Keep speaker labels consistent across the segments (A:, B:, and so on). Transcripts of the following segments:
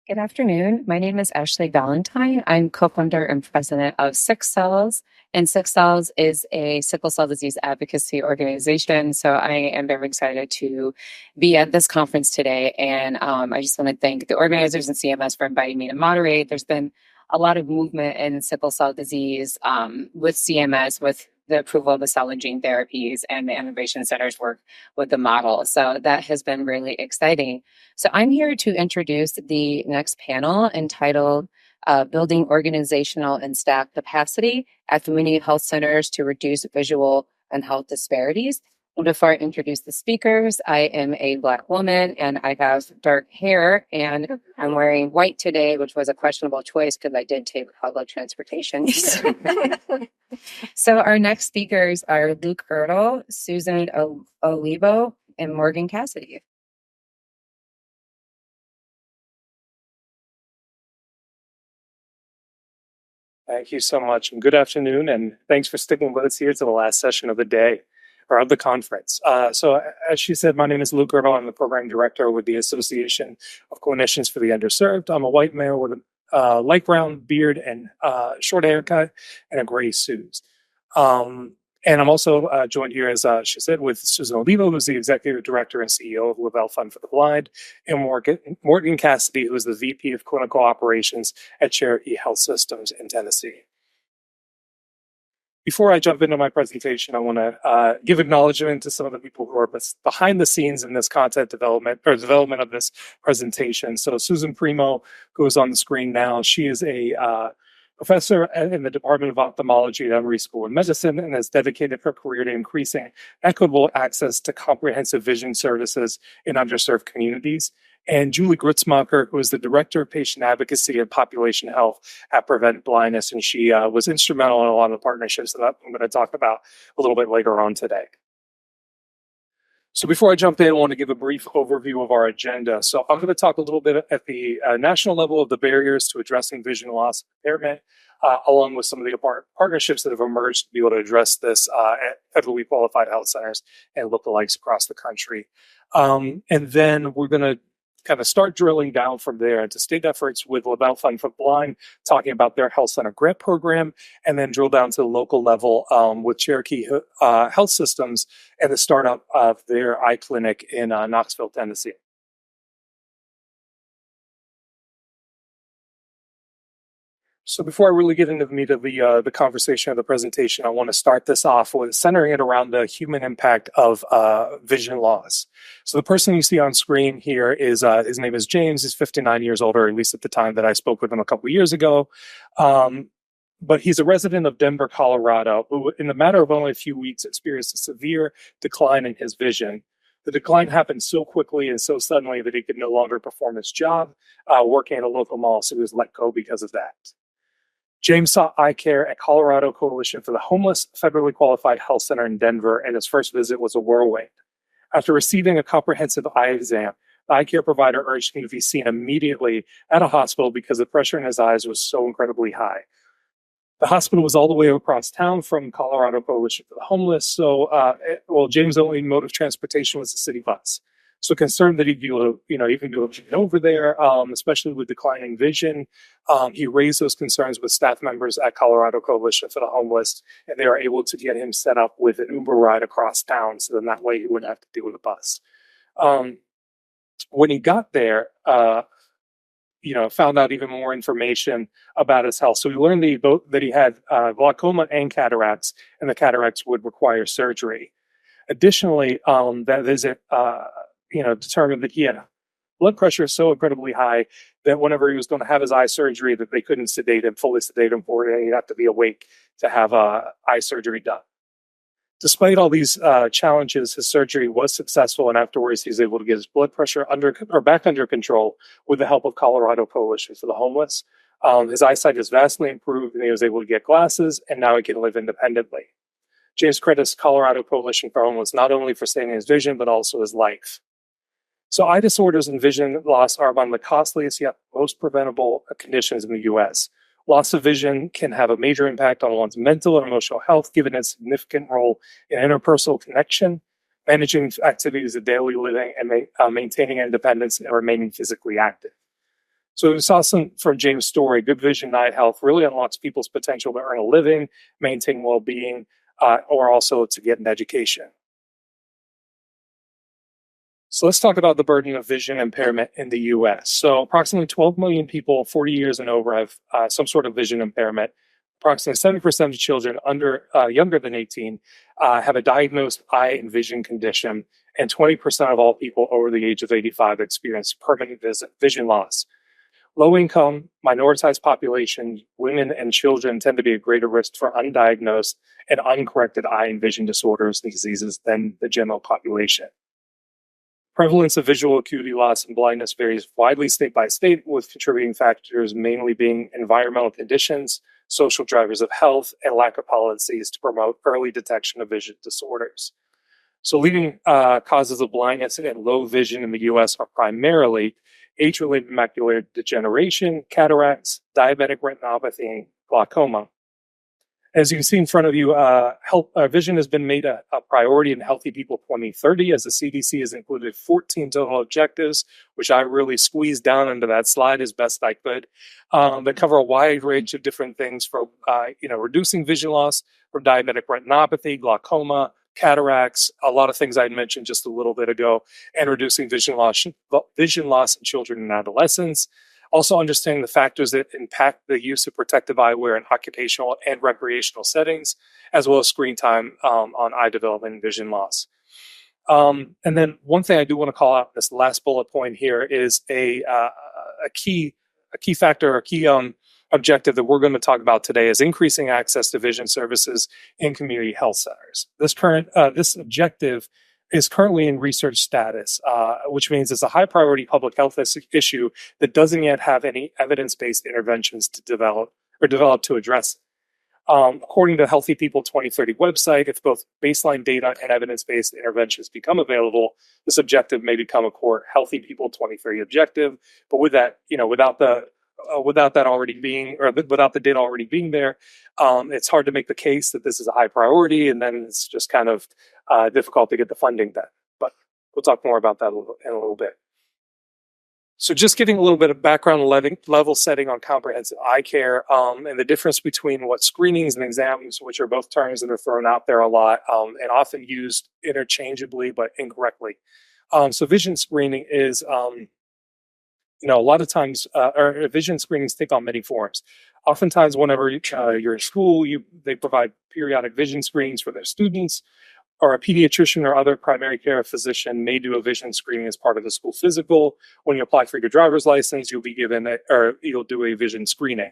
A: Good afternoon. My name is Ashley Valentine. I'm co-founder and president of Six Cells, and Six Cells is a sickle cell disease advocacy organization. So I am very excited to be at this conference today. And I just want to thank the organizers and CMS for inviting me to moderate. There's been a lot of movement in sickle cell disease with CMS, with the approval of the cell and gene therapies and the innovation center's work with the model. So that has been really exciting. So I'm here to introduce the next panel entitled Building Organizational and Staff Capacity at Community Health Centers to Reduce Visual and Health Disparities. And before I introduce the speakers, I am a Black woman and I have dark hair and I'm wearing white today, which was a questionable choice because I did take public transportation. So our next speakers are Luke Girdle, Susan Olivo, and Morgan Cassidy.
B: Thank you so much, and good afternoon, and thanks for sticking with us here to the last session of the day, or of the conference. So as she said, my name is Luke Girdle. I'm the program director with the Association of Clinicians for the Underserved. I'm a white male with a light brown beard and short haircut and a gray suit. And I'm also joined here, as she said, with Susan Olivo, who's the executive director and CEO of Lavelle Fund for the Blind, and Morgan Cassidy, who is the VP of Clinical Operations at Cherokee Health Systems in Tennessee. Before I jump into my presentation, I want to give acknowledgement to some of the people who are behind the scenes in this content development or development of this presentation. So Susan Primo, who is on the screen now, she is a professor in the Department of Ophthalmology at Emory School of Medicine and has dedicated her career to increasing equitable access to comprehensive vision services in underserved communities. And Julie Grutzmacher, who is the Director of Patient Advocacy and Population Health at Prevent Blindness, and she was instrumental in a lot of the partnerships that I'm going to talk about a little bit later on today. So before I jump in, I want to give a brief overview of our agenda. So I'm going to talk a little bit at the national level of the barriers to addressing vision loss and impairment, along with some of the partnerships that have emerged to be able to address this at federally qualified health centers and lookalikes across the country. And then we're going to kind of start drilling down from there into state efforts with Lavelle Fund for the Blind, talking about their health center grant program, and then drill down to the local level with Cherokee Health Systems and the startup of their eye clinic in Knoxville, Tennessee. So before I really get into the meat of the conversation or the presentation, I want to start this off with centering it around the human impact of vision loss. So the person you see on screen here is his name is James. He's 59 years old, or at least at the time that I spoke with him a couple of years ago. But he's a resident of Denver, Colorado, who in the matter of only a few weeks experienced a severe decline in his vision. The decline happened so quickly and so suddenly that he could no longer perform his job working at a local mall, so he was let go because of that. James sought eye care at Colorado Coalition for the Homeless federally qualified health center in Denver, and his first visit was a whirlwind. After receiving a comprehensive eye exam, the eye care provider urged him to be seen immediately at a hospital because the pressure in his eyes was so incredibly high. The hospital was all the way across town from Colorado Coalition for the Homeless, so James' only mode of transportation was the city bus. So concerned that he'd be able to, even go over there, especially with declining vision, he raised those concerns with staff members at Colorado Coalition for the Homeless, and they were able to get him set up with an Uber ride across town, so then that way he wouldn't have to deal with a bus. When he got there, found out even more information about his health. So we learned that he had glaucoma and cataracts, and the cataracts would require surgery. Additionally, that visit, determined that he had blood pressure so incredibly high that whenever he was going to have his eye surgery, that they couldn't fully sedate him for it, and he'd have to be awake to have eye surgery done. Despite all these challenges, his surgery was successful, and afterwards he was able to get his blood pressure back under control with the help of Colorado Coalition for the Homeless. His eyesight is vastly improved, and he was able to get glasses, and now he can live independently. James credits Colorado Coalition for Homeless not only for saving his vision, but also his life. So eye disorders and vision loss are among the costliest yet most preventable conditions in the U.S. Loss of vision can have a major impact on one's mental and emotional health, given its significant role in interpersonal connection, managing activities of daily living, and maintaining independence and remaining physically active. So we saw some from James' story, good vision, eye health really unlocks people's potential to earn a living, maintain well-being, or also to get an education. So let's talk about the burden of vision impairment in the US. So approximately 12 million people 40 years and over have some sort of vision impairment. Approximately 70% of children younger than 18 have a diagnosed eye and vision condition, and 20% of all people over the age of 85 experience permanent vision loss. Low income, minoritized populations, women, and children tend to be at greater risk for undiagnosed and uncorrected eye and vision disorders and diseases than the general population. Prevalence of visual acuity loss and blindness varies widely state by state, with contributing factors mainly being environmental conditions, social drivers of health, and lack of policies to promote early detection of vision disorders. So leading causes of blindness and low vision in the US are primarily age-related macular degeneration, cataracts, diabetic retinopathy, and glaucoma. As you can see in front of you, vision has been made a priority in Healthy People 2030, as the CDC has included 14 total objectives, which I really squeezed down into that slide as best I could, that cover a wide range of different things from, reducing vision loss from diabetic retinopathy, glaucoma, cataracts, a lot of things I mentioned just a little bit ago, and reducing vision loss in children and adolescents. Also understanding the factors that impact the use of protective eyewear in occupational and recreational settings, as well as screen time on eye development and vision loss. And then one thing I do want to call out, this last bullet point here, is a key factor, a key objective that we're going to talk about today is increasing access to vision services in community health centers. This objective is currently in research status, which means it's a high priority public health issue that doesn't yet have any evidence-based interventions to develop to address it. According to Healthy People 2030 website, if both baseline data and evidence-based interventions become available, this objective may become a core Healthy People 2030 objective. But with that, without the data already being there, it's hard to make the case that this is a high priority, and then it's just kind of difficult to get the funding done. But we'll talk more about that in a little bit. So just giving a little bit of background level setting on comprehensive eye care, and the difference between what screenings and exams, which are both terms that are thrown out there a lot, and often used interchangeably but incorrectly. So vision screening is a lot of times, or vision screenings take on many forms. Oftentimes, whenever you're in school, they provide periodic vision screenings for their students, or a pediatrician or other primary care physician may do a vision screening as part of the school physical. When you apply for your driver's license, you'll do a vision screening.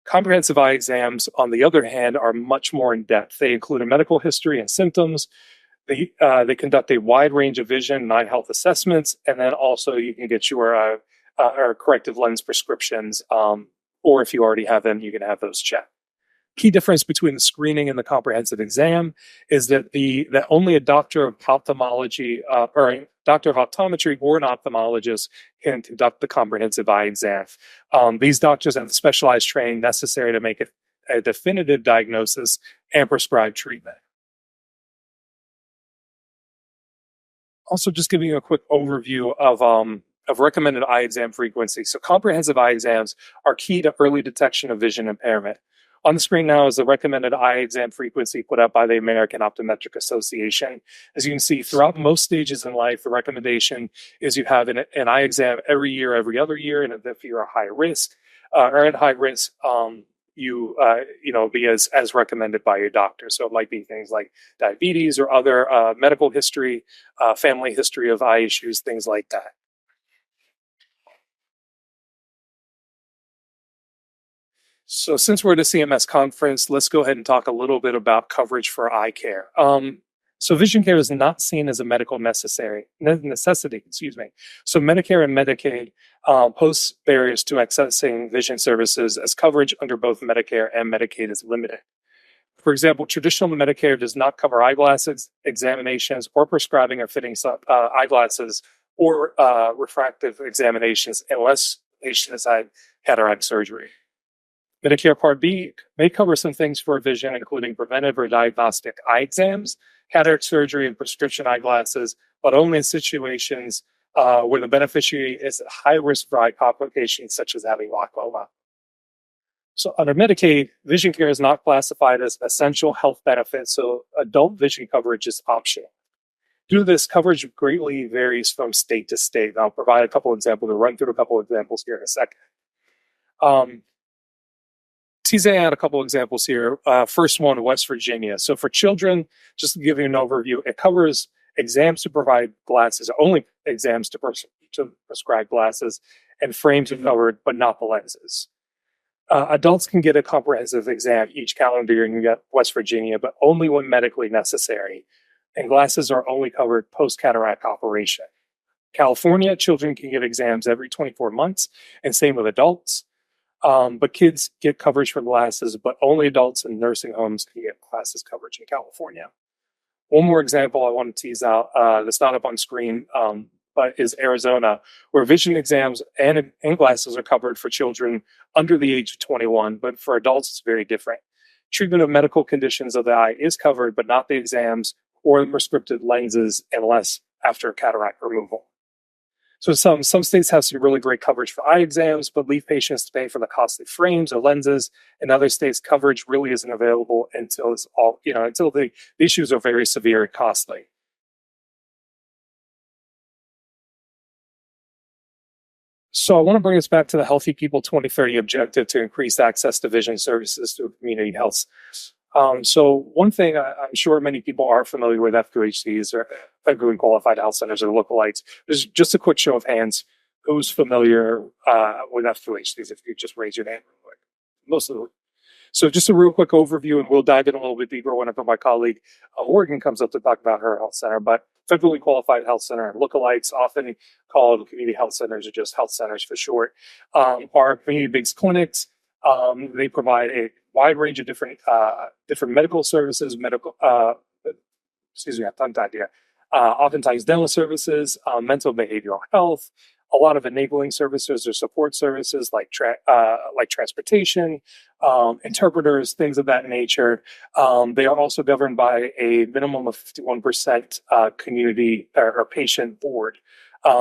B: Comprehensive eye exams, on the other hand, are much more in depth. They include a medical history and symptoms. They conduct a wide range of vision and eye health assessments, and then also you can get your corrective lens prescriptions, or if you already have them, you can have those checked. Key difference between the screening and the comprehensive exam is that only a doctor of ophthalmology or a doctor of optometry or an ophthalmologist can conduct the comprehensive eye exam. These doctors have the specialized training necessary to make a definitive diagnosis and prescribe treatment. Also, just giving you a quick overview of recommended eye exam frequency. So comprehensive eye exams are key to early detection of vision impairment. On the screen now is the recommended eye exam frequency put out by the American Optometric Association. As you can see, throughout most stages in life, the recommendation is you have an eye exam every year, every other year, and if you're high risk or at high risk, be as recommended by your doctor. So it might be things like diabetes or other medical history, family history of eye issues, things like that. So since we're at a CMS conference, let's go ahead and talk a little bit about coverage for eye care. So vision care is not seen as a medical necessity. So Medicare and Medicaid pose barriers to accessing vision services, as coverage under both Medicare and Medicaid is limited. For example, traditional Medicare does not cover eyeglasses, examinations, or prescribing or fitting eyeglasses or refractive examinations unless the patient has had cataract surgery. Medicare Part B may cover some things for vision, including preventive or diagnostic eye exams, cataract surgery, and prescription eyeglasses, but only in situations where the beneficiary is at high risk for eye complications such as having glaucoma. So under Medicaid, vision care is not classified as an essential health benefit, so adult vision coverage is optional. Due to this, coverage greatly varies from state to state. I'll provide a couple examples, to run through a couple examples here in a second. teasing out a couple examples here. First one, West Virginia. So for children, just to give you an overview, it covers exams to provide glasses, only exams to prescribe glasses, and frames are covered, but not the lenses. Adults can get a comprehensive exam each calendar year in West Virginia, but only when medically necessary. And glasses are only covered post-cataract operation. California, children can get exams every 24 months, and same with adults. But kids get coverage for glasses, but only adults in nursing homes can get glasses coverage in California. One more example I want to tease out that's not up on screen, but is Arizona, where vision exams and glasses are covered for children under the age of 21, but for adults, it's very different. Treatment of medical conditions of the eye is covered, but not the exams or the prescriptive lenses unless after cataract removal. So some states have some really great coverage for eye exams, but leave patients to pay for the costly frames or lenses. In other states, coverage really isn't available until it's all, until the issues are very severe and costly. So I want to bring us back to the Healthy People 2030 objective to increase access to vision services through community health. So one thing I'm sure many people are familiar with FQHCs or federally qualified health centers or lookalikes. There's just a quick show of hands. Who's familiar with FQHCs? If you just raise your hand real quick. Most of them. So just a real quick overview, and we'll dive in a little bit deeper whenever my colleague Morgan comes up to talk about her health center. But federally qualified health center and lookalikes, often called community health centers or just health centers for short, are community-based clinics. They provide a wide range of different medical services, oftentimes dental services, mental and behavioral health, a lot of enabling services or support services like transportation, interpreters, things of that nature. They are also governed by a minimum of 51% community or patient board.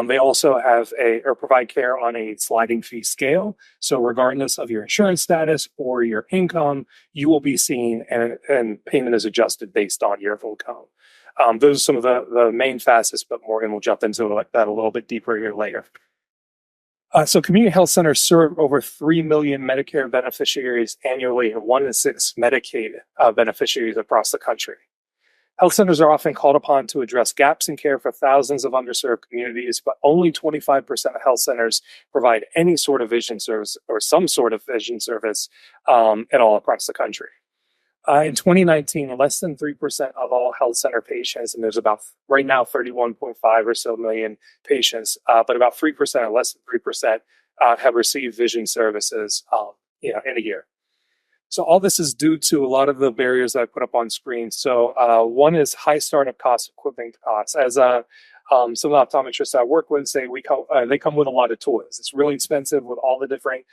B: They also have or provide care on a sliding fee scale. So regardless of your insurance status or your income, you will be seen and payment is adjusted based on your income. Those are some of the main facets, but Morgan will jump into that a little bit deeper here later. So community health centers serve over 3 million Medicare beneficiaries annually and 1 in 6 Medicaid beneficiaries across the country. Health centers are often called upon to address gaps in care for thousands of underserved communities, but only 25% of health centers provide any sort of vision service or some sort of vision service at all across the country. In 2019, less than 3% of all health center patients, and there's about right now 31.5 or so million patients, but about 3% or less than 3% have received vision services in a year. So all this is due to a lot of the barriers that I put up on screen. So one is high startup costs, equipment costs. As some optometrists I work with say, they come with a lot of toys. It's really expensive with all the different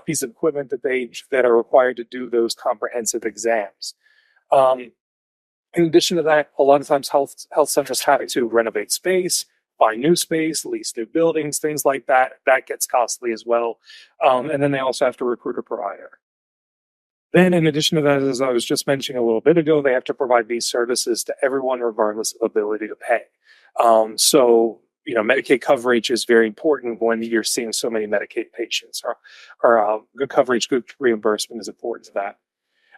B: pieces of equipment that are required to do those comprehensive exams. In addition to that, a lot of times health centers have to renovate space, buy new space, lease new buildings, things like that. That gets costly as well. And then they also have to recruit a provider. Then in addition to that, as I was just mentioning a little bit ago, they have to provide these services to everyone regardless of ability to pay. So Medicaid coverage is very important when you're seeing so many Medicaid patients, or good coverage, good reimbursement is important to that.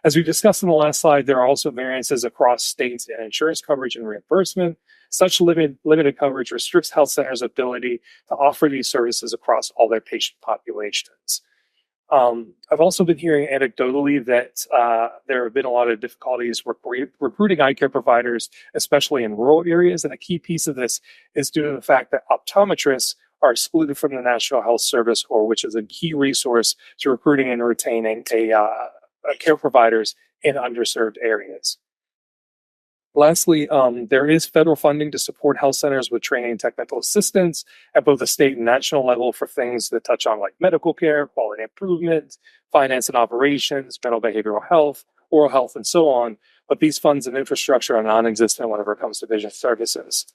B: As we discussed in the last slide, there are also variances across states in insurance coverage and reimbursement. Such limited coverage restricts health centers' ability to offer these services across all their patient populations. I've also been hearing anecdotally that there have been a lot of difficulties recruiting eye care providers, especially in rural areas. And a key piece of this is due to the fact that optometrists are excluded from the National Health Service, which is a key resource to recruiting and retaining care providers in underserved areas. Lastly, there is federal funding to support health centers with training and technical assistance at both the state and national level for things that touch on like medical care, quality improvement, finance and operations, mental behavioral health, oral health, and so on. But these funds and infrastructure are non-existent whenever it comes to vision services.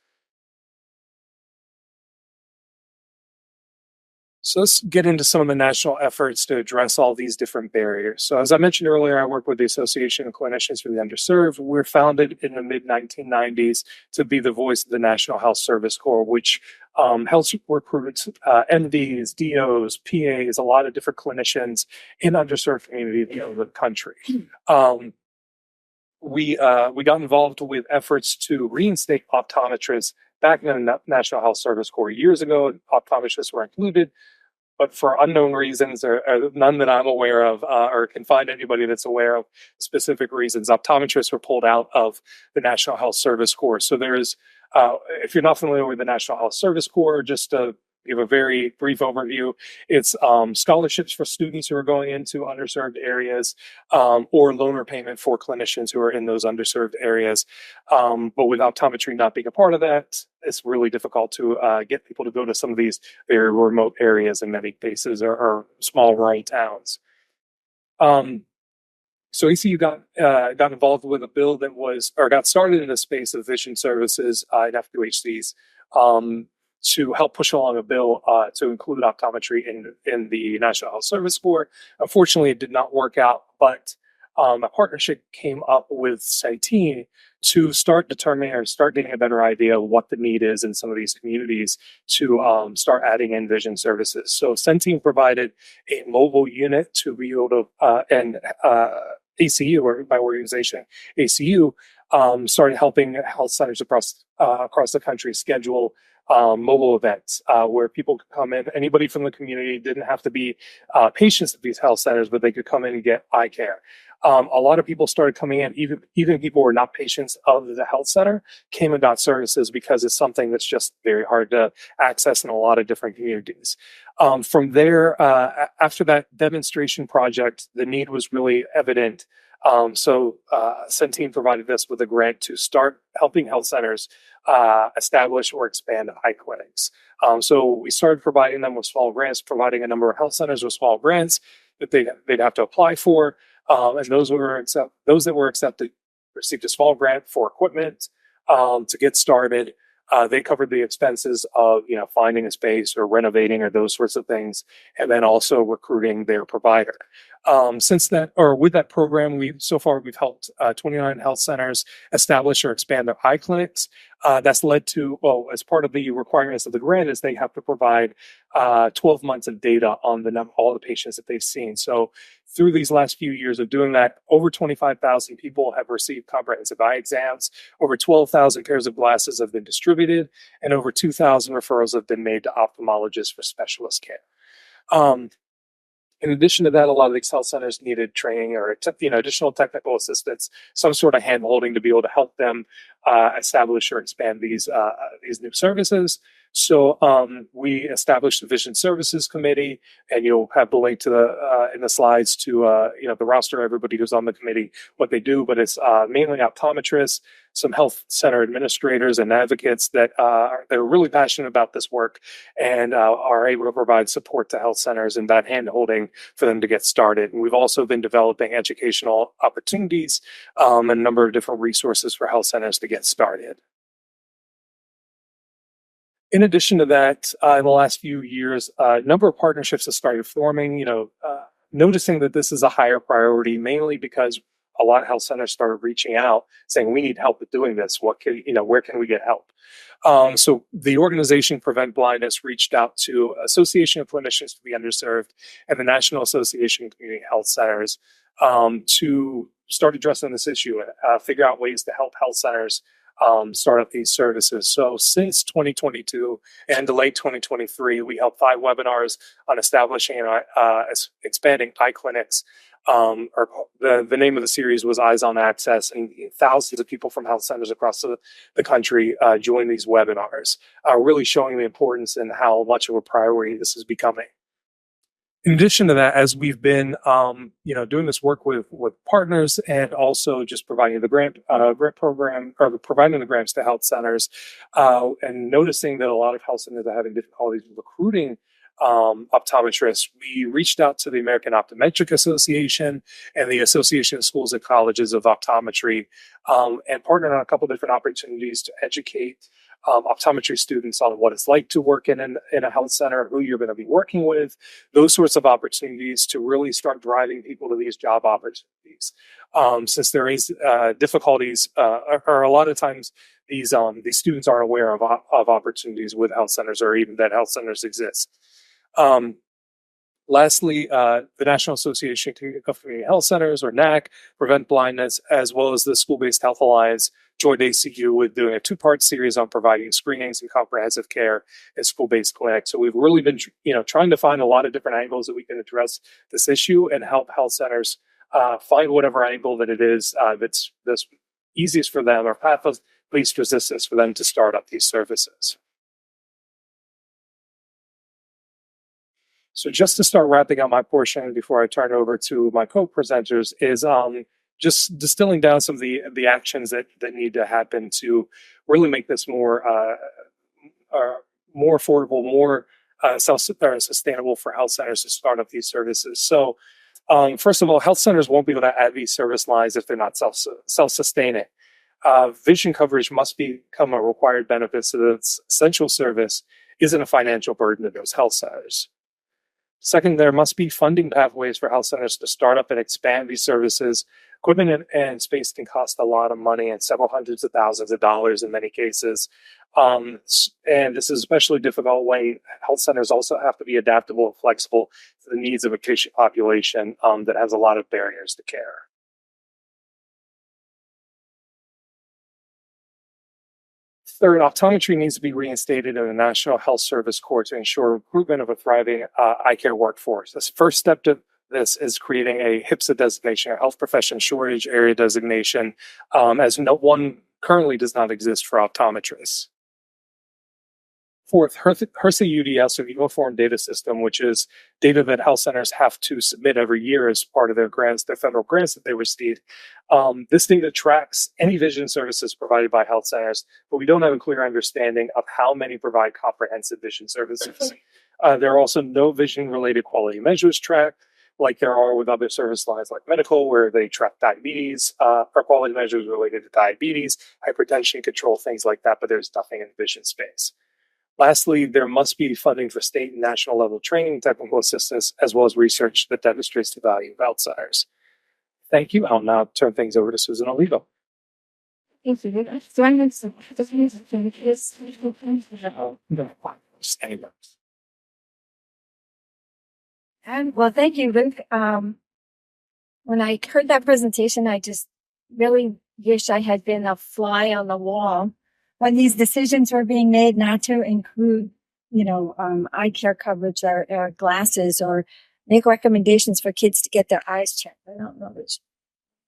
B: So let's get into some of the national efforts to address all these different barriers. So as I mentioned earlier, I work with the Association of Clinicians for the Underserved. We're founded in the mid 1990s to be the voice of the National Health Service Corps, which helps recruit MDs, DOs, PAs, a lot of different clinicians in underserved communities of the country. We got involved with efforts to reinstate optometrists back in the National Health Service Corps years ago. Optometrists were included, but for unknown reasons, or none that I'm aware of, or can find anybody that's aware of specific reasons, optometrists were pulled out of the National Health Service Corps. So there's, if you're not familiar with the National Health Service Corps, just to give a very brief overview, it's scholarships for students who are going into underserved areas, or loan repayment for clinicians who are in those underserved areas. But with optometry not being a part of that, it's really difficult to get people to go to some of these very remote areas in many cases, or small rural towns. So ACU got involved with a bill that got started in the space of vision services at FQHCs, to help push along a bill to include optometry in the National Health Service Corps. Unfortunately, it did not work out, but a partnership came up with Centene to start getting a better idea of what the need is in some of these communities to start adding in vision services. So Centene provided a mobile unit to be able to, and ACU, or my organization, ACU, started helping health centers across the country schedule mobile events where people could come in. Anybody from the community didn't have to be patients at these health centers, but they could come in and get eye care. A lot of people started coming in, even people who were not patients of the health center, came and got services because it's something that's just very hard to access in a lot of different communities. From there, after that demonstration project, the need was really evident. So Centene provided us with a grant to start helping health centers establish or expand eye clinics. So we started providing them with small grants, providing a number of health centers with small grants that they'd have to apply for. And those that were accepted received a small grant for equipment to get started. They covered the expenses of, finding a space or renovating or those sorts of things, and then also recruiting their provider. With that program, we've helped 29 health centers establish or expand their eye clinics. That's led to, as part of the requirements of the grant, is they have to provide 12 months of data on all the patients that they've seen. So through these last few years of doing that, over 25,000 people have received comprehensive eye exams, over 12,000 pairs of glasses have been distributed, and over 2,000 referrals have been made to ophthalmologists for specialist care. In addition to that, a lot of these health centers needed training or additional technical assistance, some sort of hand-holding to be able to help them establish or expand these new services. So we established a Vision Services Committee, and you'll have the link to in the slides to the roster of everybody who's on the committee, what they do. But it's mainly optometrists, some health center administrators and advocates that they're really passionate about this work and are able to provide support to health centers and that hand-holding for them to get started. And we've also been developing educational opportunities and a number of different resources for health centers to get started. In addition to that, in the last few years, a number of partnerships have started forming, noticing that this is a higher priority, mainly because a lot of health centers started reaching out saying, we need help with doing this. Where can we get help? So the organization Prevent Blindness reached out to Association of Clinicians for the Underserved and the National Association of Community Health Centers to start addressing this issue and figure out ways to help health centers start up these services. So since 2022 and late 2023, we held 5 webinars on establishing and expanding eye clinics. The name of the series was Eyes on Access, and thousands of people from health centers across the country joined these webinars, really showing the importance and how much of a priority this is becoming. In addition to that, as we've been, doing this work with partners and also just providing the grant program or providing the grants to health centers, and noticing that a lot of health centers are having difficulties recruiting optometrists, we reached out to the American Optometric Association and the Association of Schools and Colleges of Optometry, and partnered on a couple different opportunities to educate optometry students on what it's like to work in a health center, who you're going to be working with, those sorts of opportunities to really start driving people to these job opportunities. Since there is difficulties, or a lot of times these students aren't aware of opportunities with health centers or even that health centers exist. Lastly, the National Association of Community Health Centers, or NAC, Prevent Blindness, as well as the School-Based Health Alliance, joined ACU with doing a two-part series on providing screenings and comprehensive care in school-based clinics. So we've really been, trying to find a lot of different angles that we can address this issue and help health centers find whatever angle that it is that's easiest for them or path of least resistance for them to start up these services. So just to start wrapping up my portion before I turn over to my co-presenters is just distilling down some of the actions that need to happen to really make this more affordable, more sustainable for health centers to start up these services. So first of all, health centers won't be able to add these service lines if they're not self-sustaining. Vision coverage must become a required benefit so that its essential service isn't a financial burden to those health centers. Second, there must be funding pathways for health centers to start up and expand these services. Equipment and space can cost a lot of money and several hundreds of thousands of dollars in many cases. And this is especially difficult when health centers also have to be adaptable and flexible to the needs of a patient population that has a lot of barriers to care. Third, optometry needs to be reinstated in the National Health Service Corps to ensure recruitment of a thriving eye care workforce. The first step to this is creating a HPSA designation, a health profession shortage area designation, as no one currently does not exist for optometrists. Fourth, HRSA UDS, or Uniform Data System, which is data that health centers have to submit every year as part of their grants, their federal grants that they receive. This data tracks any vision services provided by health centers, but we don't have a clear understanding of how many provide comprehensive vision services. There are also no vision-related quality measures tracked, like there are with other service lines like medical, where they track diabetes, or quality measures related to diabetes, hypertension control, things like that, but there's nothing in the vision space. Lastly, there must be funding for state and national level training and technical assistance, as well as research that demonstrates the value of outsiders. Thank you. I'll now turn things over to Susan Olivo.
C: Thank you. And well, thank you, Luke. When I heard that presentation, I just really wish I had been a fly on the wall when these decisions were being made not to include, eye care coverage or glasses, or make recommendations for kids to get their eyes checked. I don't know which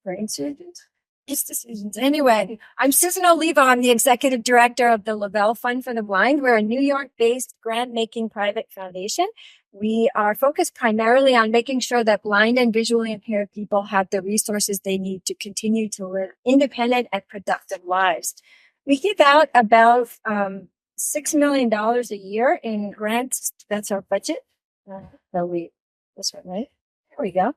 C: brain surgeons. These decisions. Anyway, I'm Susan Olivo. I'm the executive director of the Lavelle Fund for the Blind. We're a New York-based grant-making private foundation. We are focused primarily on making sure that blind and visually impaired people have the resources they need to continue to live independent and productive lives. We give out about $6 million a year in grants. That's our budget. This one, right? There we go.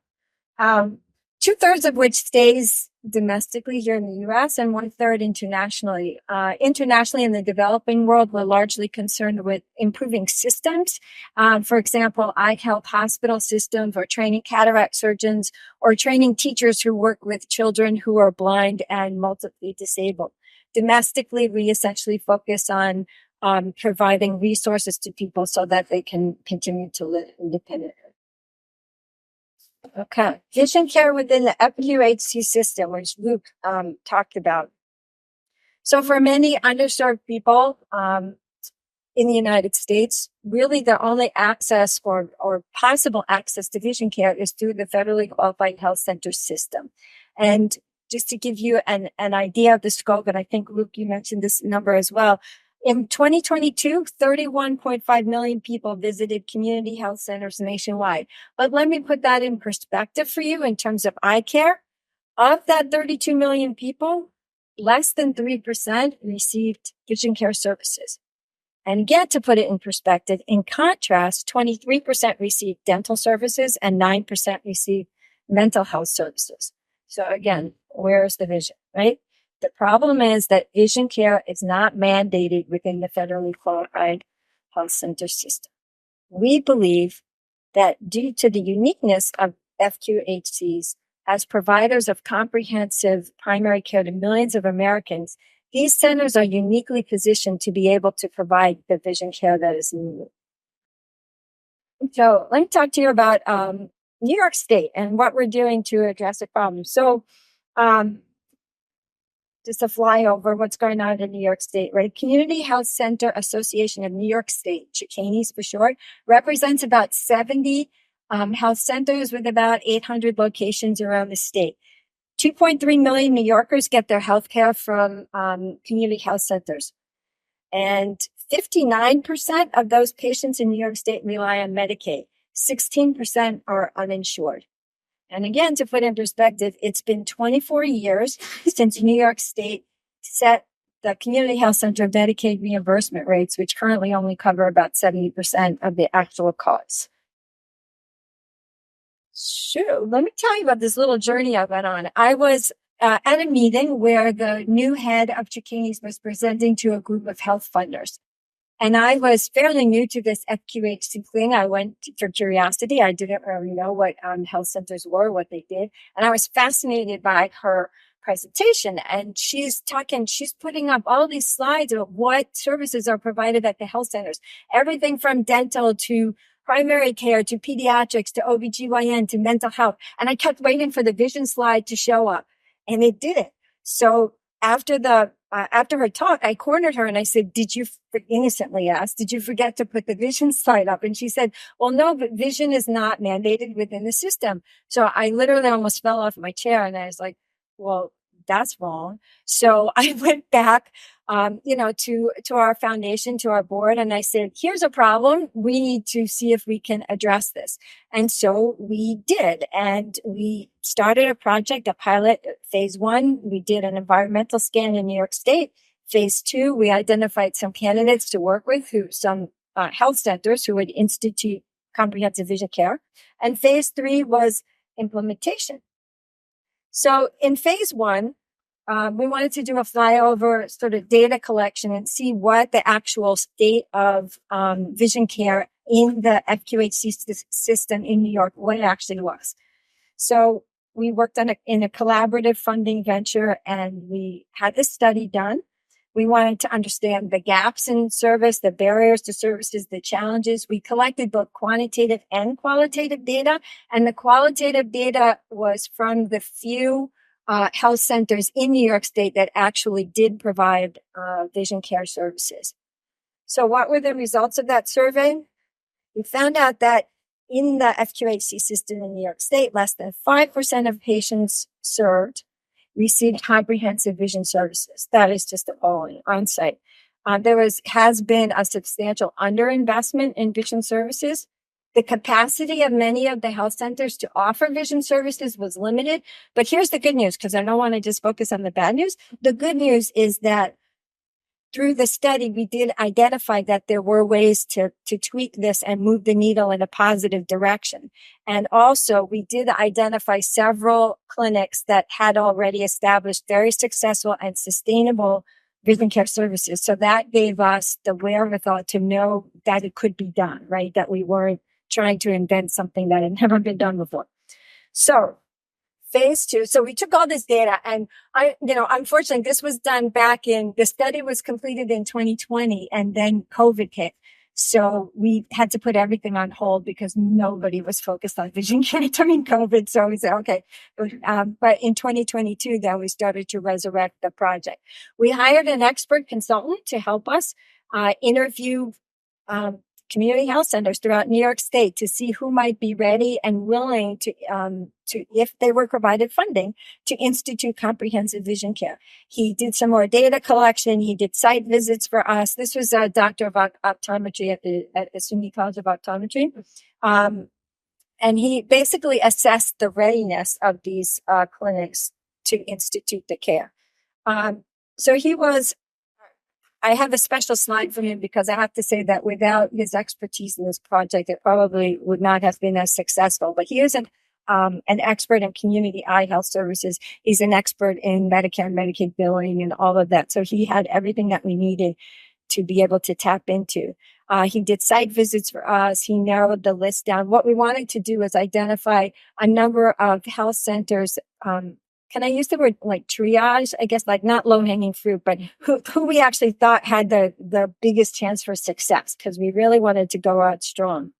C: 2/3 of which stays domestically here in the U.S. and 1/3 internationally. Internationally, in the developing world, we're largely concerned with improving systems. For example, eye health hospital systems, or training cataract surgeons, or training teachers who work with children who are blind and multiply disabled. Domestically, we essentially focus on providing resources to people so that they can continue to live independently. Okay. Vision care within the FQHC system, which Luke talked about. So for many underserved people in the United States, really the only access or possible access to vision care is through the federally qualified health center system. And just to give you an idea of the scope, and I think, Luke, you mentioned this number as well. In 2022, 31.5 million people visited community health centers nationwide. But let me put that in perspective for you in terms of eye care. Of that 32 million people, less than 3% received vision care services. And again, to put it in perspective, in contrast, 23% received dental services and 9% received mental health services. So again, where's the vision, right? The problem is that vision care is not mandated within the federally qualified health center system. We believe that due to the uniqueness of FQHCs as providers of comprehensive primary care to millions of Americans, these centers are uniquely positioned to be able to provide the vision care that is needed. So let me talk to you about New York State and what we're doing to address the problem. So just a flyover, what's going on in New York State, right? Community Health Center Association of New York State, CHCANYS for short, represents about 70 health centers with about 800 locations around the state. 2.3 million New Yorkers get their health care from community health centers. And 59% of those patients in New York State rely on Medicaid. 16% are uninsured. And again, to put in perspective, it's been 24 years since New York State set the community health center Medicaid reimbursement rates, which currently only cover about 70% of the actual costs. So let me tell you about this little journey I went on. I was at a meeting where the new head of CHCANYS was presenting to a group of health funders. And I was fairly new to this FQHC thing. I went for curiosity. I didn't really know what health centers were, what they did. And I was fascinated by her presentation. And she's putting up all these slides of what services are provided at the health centers. Everything from dental to primary care to pediatrics to OBGYN to mental health. And I kept waiting for the vision slide to show up. And it didn't. So after her talk, I cornered her and I said, innocently asked, did you forget to put the vision slide up? And she said, well, no, but vision is not mandated within the system. So I literally almost fell off my chair and I was like, well, that's wrong. So I went back, to our foundation, to our board. And I said, here's a problem. We need to see if we can address this. And so we did. And we started a project, a pilot. Phase 1, we did an environmental scan in New York State. Phase 2, we identified some candidates to work with some health centers who would institute comprehensive vision care. And phase 3 was implementation. So in phase 1, we wanted to do a flyover sort of data collection and see what the actual state of vision care in the FQHC system in New York, what it actually was. So we worked in a collaborative funding venture and we had this study done. We wanted to understand the gaps in service, the barriers to services, the challenges. We collected both quantitative and qualitative data, and the qualitative data was from the few health centers in New York State that actually did provide vision care services. So what were the results of that survey? We found out that in the FQHC system in New York State, less than 5% of patients served received comprehensive vision services. That is just appalling on site. There has been a substantial underinvestment in vision services. The capacity of many of the health centers to offer vision services was limited. But here's the good news, because I don't want to just focus on the bad news. The good news is that through the study, we did identify that there were ways to tweak this and move the needle in a positive direction. And also, we did identify several clinics that had already established very successful and sustainable vision care services. So that gave us the wherewithal to know that it could be done, right? That we weren't trying to invent something that had never been done before. So phase 2. So we took all this data and unfortunately this was done the study was completed in 2020 and then COVID hit. So we had to put everything on hold because nobody was focused on vision care during COVID. So we said, okay. But in 2022, then we started to resurrect the project. We hired an expert consultant to help us interview community health centers throughout New York State to see who might be ready and willing to, if they were provided funding, to institute comprehensive vision care. He did some more data collection. He did site visits for us. This was a doctor of optometry at the SUNY College of Optometry. And he basically assessed the readiness of these clinics to institute the care. So I have a special slide for him because I have to say that without his expertise in this project, it probably would not have been as successful. But he is an an expert in community eye health services. He's an expert in Medicare and Medicaid billing and all of that. So he had everything that we needed to be able to tap into. He did site visits for us. He narrowed the list down. What we wanted to do is identify a number of health centers. Can I use the word like triage? I guess like not low hanging fruit, but who we actually thought had the biggest chance for success, because we really wanted to go out strong.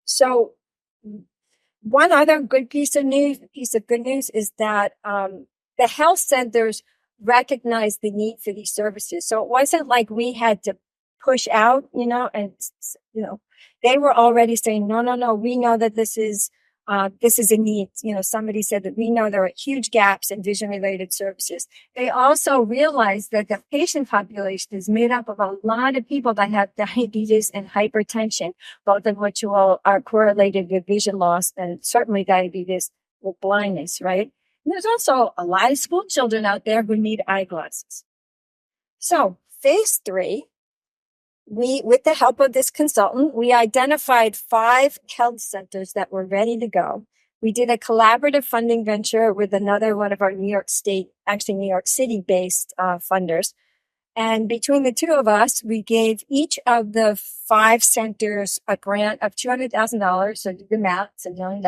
C: So one other good piece of good news is that the health centers recognize the need for these services. So it wasn't like we had to push out, and they were already saying, no, we know that this is a need. Somebody said that we know there are huge gaps in vision related services. They also realized that the patient population is made up of a lot of people that have diabetes and hypertension, both of which are correlated with vision loss, and certainly diabetes with blindness, right? And there's also a lot of school children out there who need eyeglasses. So phase 3, with the help of this consultant, we identified 5 health centers that were ready to go. We did a collaborative funding venture with another one of our New York City based funders. And between the two of us, we gave each of the 5 centers a grant of $200,000. So do the math, it's $1 million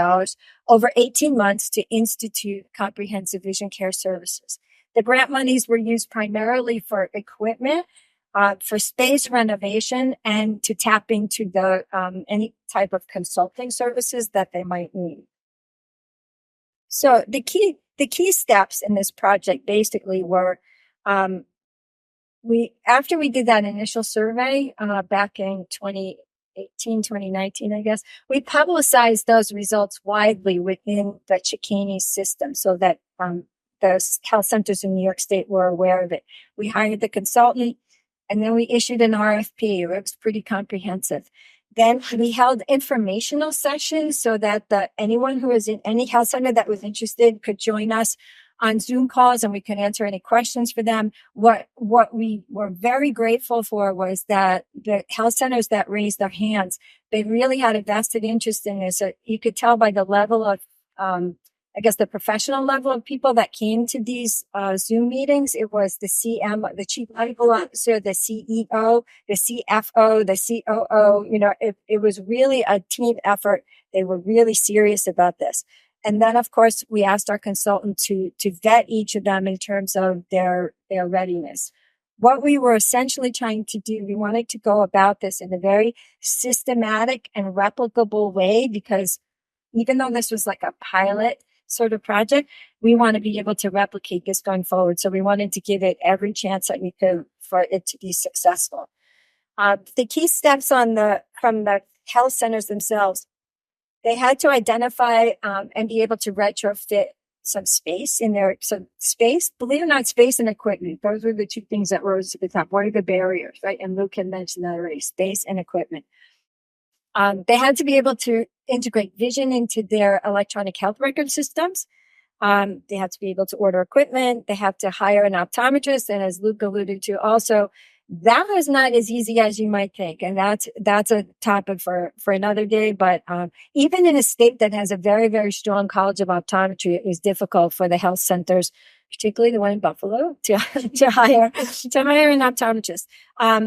C: over 18 months to institute comprehensive vision care services. The grant monies were used primarily for equipment, for space renovation, and to tap into the any type of consulting services that they might need. So the key steps in this project basically were, after we did that initial survey back in 2019, I guess, we publicized those results widely within the CHKNY system so that the health centers in New York State were aware of it. We hired the consultant, and then we issued an RFP. It was pretty comprehensive. Then we held informational sessions so that anyone who was in any health center that was interested could join us on Zoom calls, and we could answer any questions for them. What we were very grateful for was that the health centers that raised their hands, they really had a vested interest in this. So you could tell by the level of, the professional level of people that came to these Zoom meetings. It was the CM, the Chief Medical Officer, the CEO, the CFO, the COO. It was really a team effort. They were really serious about this. And then, of course, we asked our consultant to vet each of them in terms of their readiness. What we were essentially trying to do, we wanted to go about this in a very systematic and replicable way, because even though this was like a pilot sort of project, we want to be able to replicate this going forward. So we wanted to give it every chance that we could for it to be successful. The key steps from the health centers themselves, they had to identify and be able to retrofit some space in there. So space, believe it or not, space and equipment. Those were the 2 things that rose to the top. What are the barriers, right? And Luke had mentioned that already, space and equipment. They had to be able to integrate vision into their electronic health record systems. They have to be able to order equipment. They have to hire an optometrist. And as Luke alluded to also, that was not as easy as you might think. And that's a topic for another day. But even in a state that has a very, very strong College of Optometry, it was difficult for the health centers, particularly the one in Buffalo, to hire an optometrist.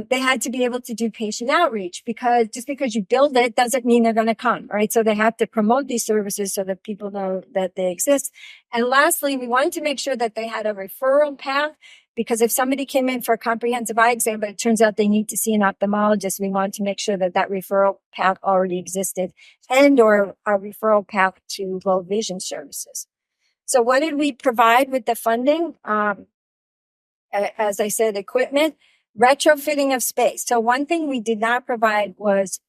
C: They had to be able to do patient outreach, because just because you build it doesn't mean they're going to come, right? So they have to promote these services so that people know that they exist. And lastly, we wanted to make sure that they had a referral path, because if somebody came in for a comprehensive eye exam, but it turns out they need to see an ophthalmologist, we wanted to make sure that referral path already existed, and or a referral path to low vision services. So what did we provide with the funding? As I said, equipment, retrofitting of space. So one thing we did not provide was,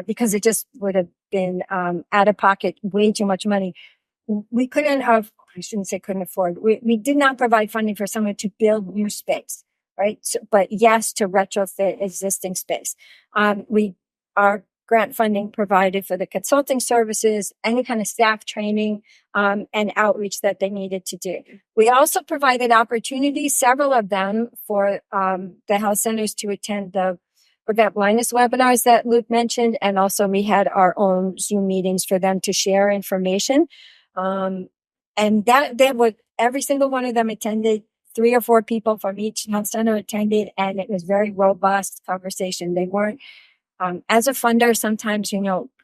C: because it just would have been out of pocket, way too much money. We couldn't have, I shouldn't say couldn't afford. We did not provide funding for someone to build new space, right? So, but yes, to retrofit existing space. Our grant funding provided for the consulting services, any kind of staff training, and outreach that they needed to do. We also provided opportunities, several of them, for the health centers to attend the prevent blindness webinars that Luke mentioned. And also we had our own Zoom meetings for them to share information. And that would, every single one of them attended. 3 or 4 people from each health center attended, and it was very robust conversation. They weren't, as a funder, sometimes,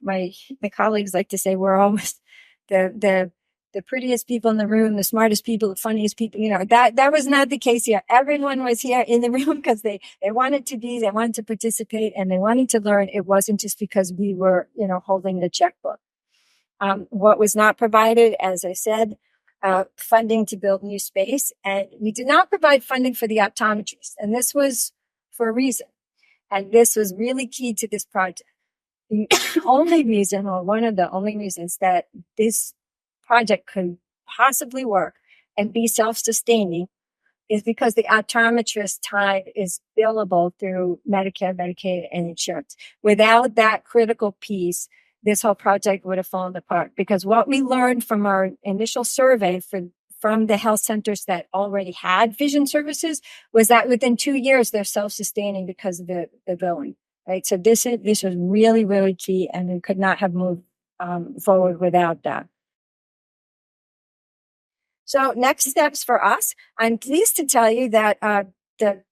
C: my colleagues like to say we're always the prettiest people in the room, the smartest people, the funniest people, that was not the case here. Everyone was here in the room because they wanted to participate, and they wanted to learn. It wasn't just because we were, holding the checkbook. What was not provided, as I said, funding to build new space. And we did not provide funding for the optometrists. And this was for a reason. And this was really key to this project. The only reason, or one of the only reasons that this project could possibly work and be self-sustaining is because the optometrist time is billable through Medicare, Medicaid, and insurance. Without that critical piece, this whole project would have fallen apart, because what we learned from our initial survey from the health centers that already had vision services was that within 2 years, they're self-sustaining because of the billing, right? So this was really, really key, and we could not have moved forward without that. So next steps for us, I'm pleased to tell you that the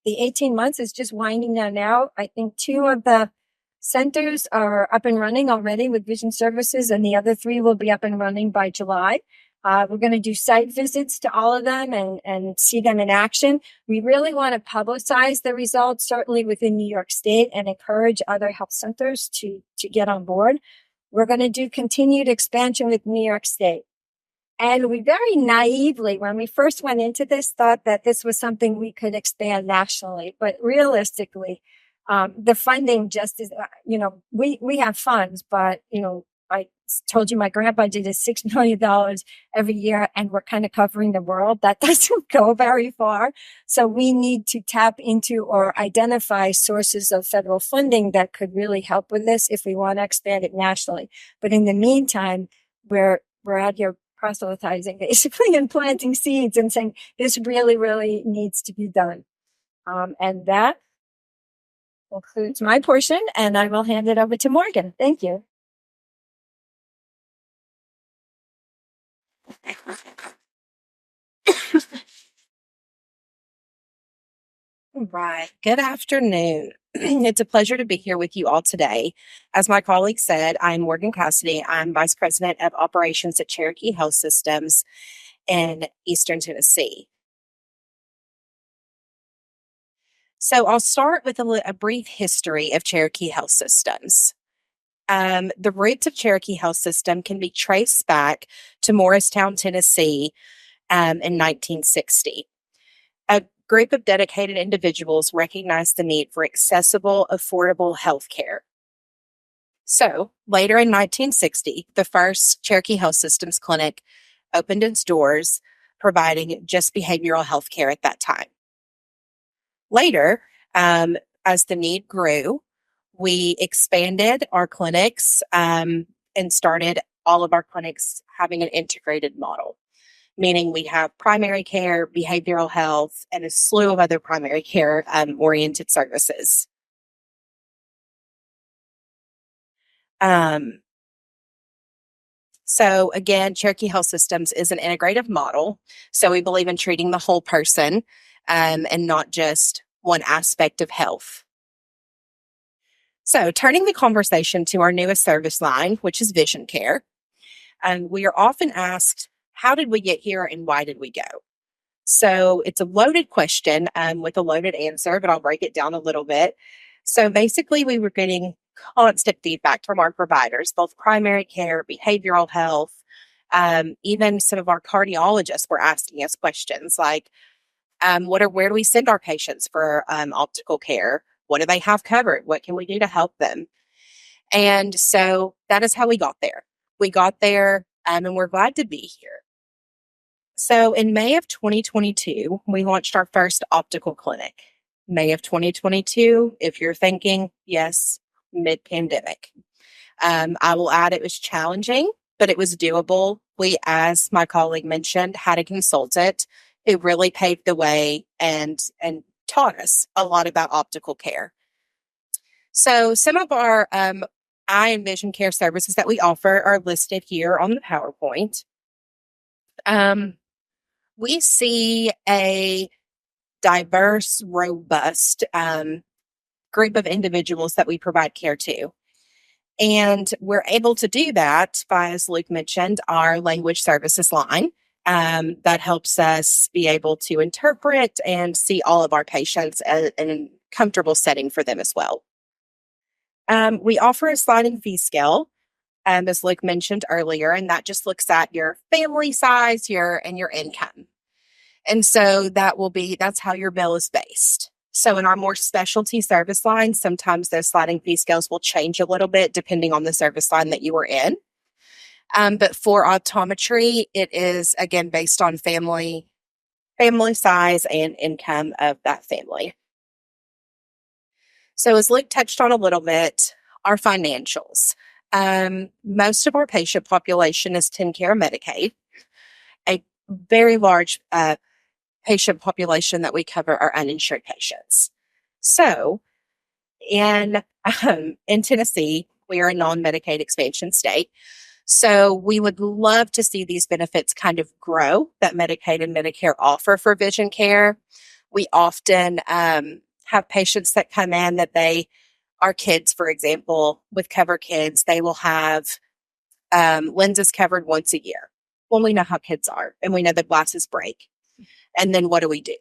C: 18 months is just winding down now. I think 2 of the centers are up and running already with vision services, and the other 3 will be up and running by July. We're going to do site visits to all of them and see them in action. We really want to publicize the results, certainly within New York State, and encourage other health centers to get on board. We're going to do continued expansion with New York State. And we very naively, when we first went into this, thought that this was something we could expand nationally. But realistically, the funding just is, we have funds, but, I told you my grant budget is $6 million every year, and we're kind of covering the world. That doesn't go very far. So we need to tap into or identify sources of federal funding that could really help with this if we want to expand it nationally. But in the meantime, we're out here proselytizing basically and planting seeds and saying this really, really needs to be done. And that concludes my portion, and I will hand it over to Morgan. Thank you.
D: Right. Good afternoon. It's a pleasure to be here with you all today. As my colleague said, I'm Morgan Cassidy. I'm Vice President of Operations at Cherokee Health Systems in Eastern Tennessee. So I'll start with a brief history of Cherokee Health Systems. The roots of Cherokee Health System can be traced back to Morristown, Tennessee, in 1960. A group of dedicated individuals recognized the need for accessible, affordable health care. So later in 1960, the first Cherokee Health Systems clinic opened its doors, providing just behavioral health care at that time. Later, as the need grew, we expanded our clinics and started all of our clinics having an integrated model, meaning we have primary care, behavioral health, and a slew of other primary care oriented services. So again, Cherokee Health Systems is an integrative model. So we believe in treating the whole person and not just one aspect of health. So turning the conversation to our newest service line, which is vision care, we are often asked, how did we get here and why did we go? So it's a loaded question with a loaded answer, but I'll break it down a little bit. So basically, we were getting constant feedback from our providers, both primary care, behavioral health, even some of our cardiologists were asking us questions like, where do we send our patients for optical care? What do they have covered? What can we do to help them? And so that is how we got there. We got there and we're glad to be here. So in May of 2022, we launched our first optical clinic. May of 2022, if you're thinking, yes, mid-pandemic. I will add it was challenging, but it was doable. We, as my colleague mentioned, had a consultant who really paved the way and taught us a lot about optical care. So some of our eye and vision care services that we offer are listed here on the PowerPoint. We see a diverse, robust group of individuals that we provide care to. And we're able to do that by, as Luke mentioned, our language services line that helps us be able to interpret and see all of our patients in a comfortable setting for them as well. We offer a sliding fee scale, as Luke mentioned earlier, and that just looks at your family size, your income. And so that's how your bill is based. So in our more specialty service lines, sometimes those sliding fee scales will change a little bit depending on the service line that you are in. But for optometry, it is again based on family size and income of that family. So as Luke touched on a little bit, our financials. Most of our patient population is TennCare Medicaid. A very large patient population that we cover are uninsured patients. So in Tennessee, we are a non-Medicaid expansion state. So we would love to see these benefits kind of grow that Medicaid and Medicare offer for vision care. We often have patients that come in that our kids, for example, with Cover Kids, they will have lenses covered once a year. Well, we know how kids are, and we know the glasses break. And then what do we do?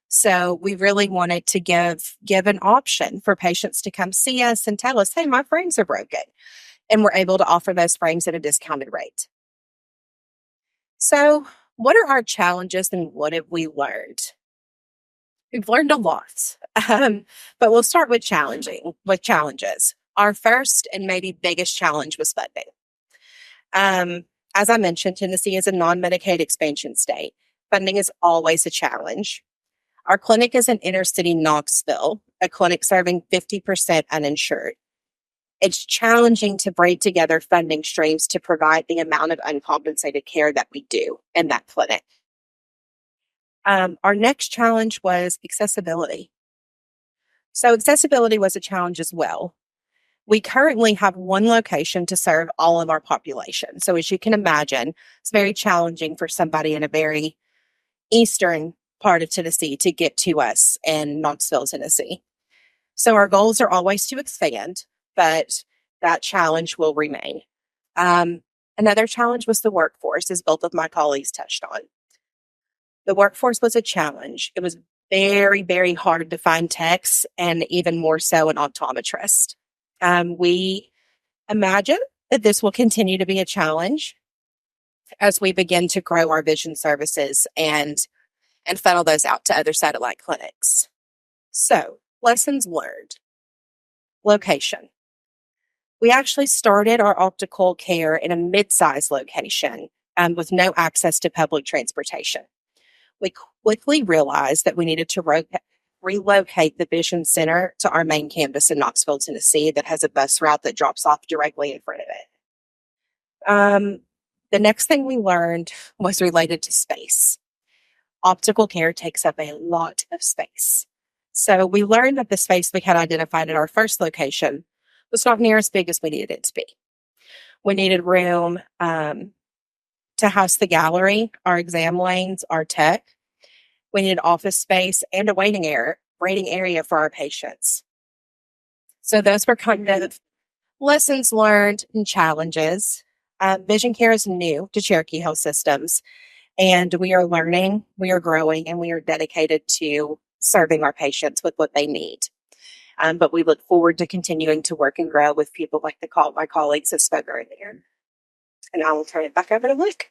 D: So we really wanted to give an option for patients to come see us and tell us, hey, my frames are broken. And we're able to offer those frames at a discounted rate. So what are our challenges and what have we learned? We've learned a lot, but we'll start with challenges. Our first and maybe biggest challenge was funding. As I mentioned, Tennessee is a non-Medicaid expansion state. Funding is always a challenge. Our clinic is in inner city Knoxville, a clinic serving 50% uninsured. It's challenging to braid together funding streams to provide the amount of uncompensated care that we do in that clinic. Our next challenge was accessibility. So accessibility was a challenge as well. We currently have one location to serve all of our population. So as you can imagine, it's very challenging for somebody in a very eastern part of Tennessee to get to us in Knoxville, Tennessee. So our goals are always to expand, but that challenge will remain. Another challenge was the workforce, as both of my colleagues touched on. The workforce was a challenge. It was very, very hard to find techs and even more so an optometrist. We imagine that this will continue to be a challenge as we begin to grow our vision services and funnel those out to other satellite clinics. So, lessons learned. Location. We actually started our optical care in a mid-sized location with no access to public transportation. We quickly realized that we needed to relocate the vision center to our main campus in Knoxville, Tennessee, that has a bus route that drops off directly in front of it. The next thing we learned was related to space. Optical care takes up a lot of space. So we learned that the space we had identified at our first location was not near as big as we needed it to be. We needed room to house the gallery, our exam lanes, our tech. We needed office space and a waiting area for our patients. So those were kind of lessons learned and challenges. Vision care is new to Cherokee Health Systems, and we are learning, we are growing, and we are dedicated to serving our patients with what they need. But we look forward to continuing to work and grow with people like my colleagues have spoken earlier. And I will turn it back over to Luke.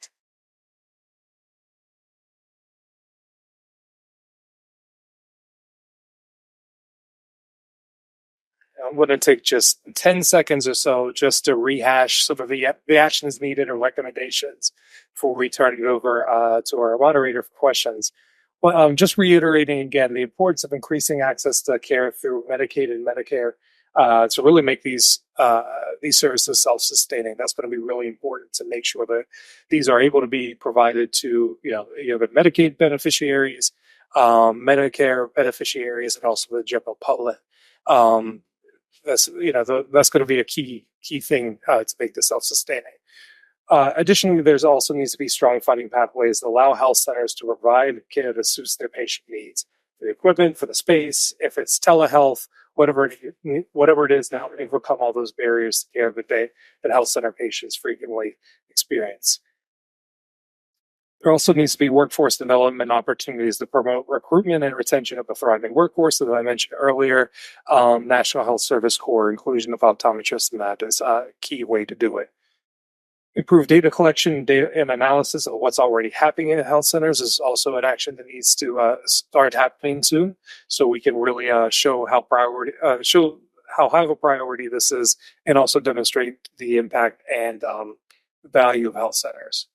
B: I'm going to take just 10 seconds or so just to rehash some of the actions needed or recommendations before we turn it over to our moderator for questions. Well, just reiterating again the importance of increasing access to care through Medicaid and Medicare to really make these services self-sustaining. That's going to be really important to make sure that these are able to be provided to the Medicaid beneficiaries, Medicare beneficiaries, and also the general public. that's that's going to be a key thing to make this self-sustaining. Additionally, there's also needs to be strong funding pathways that allow health centers to provide care that suits their patient needs, for the equipment, for the space, if it's telehealth, whatever it is, to help overcome all those barriers to care that health center patients frequently experience. There also needs to be workforce development opportunities to promote recruitment and retention of a thriving workforce, as I mentioned earlier. National Health Service Corps inclusion of optometrists in that is a key way to do it. Improve data collection, data and analysis of what's already happening in health centers is also an action that needs to start happening soon, so we can really show how high of a priority this is, and also demonstrate the impact and value of health centers.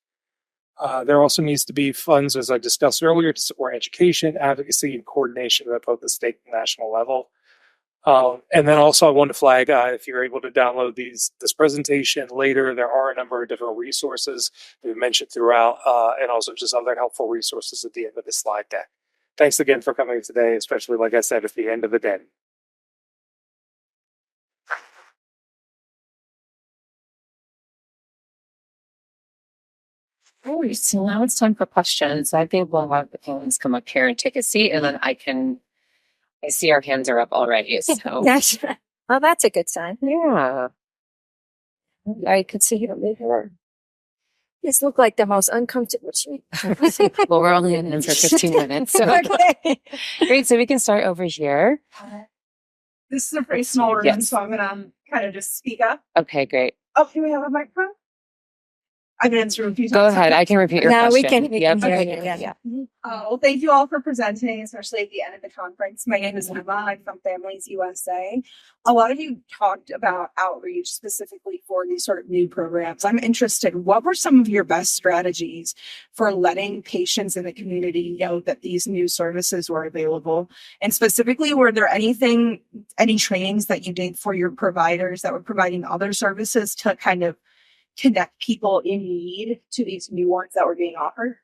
B: There also needs to be funds, as I discussed earlier, to support education, advocacy, and coordination at both the state and national level. And then also I want to flag, if you're able to download this presentation later, there are a number of different resources that we mentioned throughout, and also just other helpful resources at the end of the slide deck. Thanks again for coming today, especially, like I said, at the end of the day.
A: All right, so now it's time for questions. I think we'll have the panelists come up here and take a seat, and then I see our hands are up already. So
C: Yes. Well, that's a good sign.
A: yeah, I could see you later.
C: This looked like the most uncomfortable treat.
A: Well, we're only in for 15 minutes. So
C: Okay.
A: great. So we can start over here.
E: This is a pretty small room,
A: Yes.
E: so I'm gonna kind of just speak up.
A: Okay, great.
E: Oh, do we have a microphone? I've been in this room a few times.
A: Go ahead. I can repeat your
C: Now we
A: question.
C: can hear
A: Yep.
C: you.
A: Okay.
C: Yeah.
E: Well, thank you all for presenting, especially at the end of the conference. My name is Emma. I'm from Families USA. A lot of you talked about outreach specifically for these sort of new programs. I'm interested, what were some of your best strategies for letting patients in the community know that these new services were available? And specifically, were there any trainings that you did for your providers that were providing other services to kind of connect people in need to these new ones that were being offered?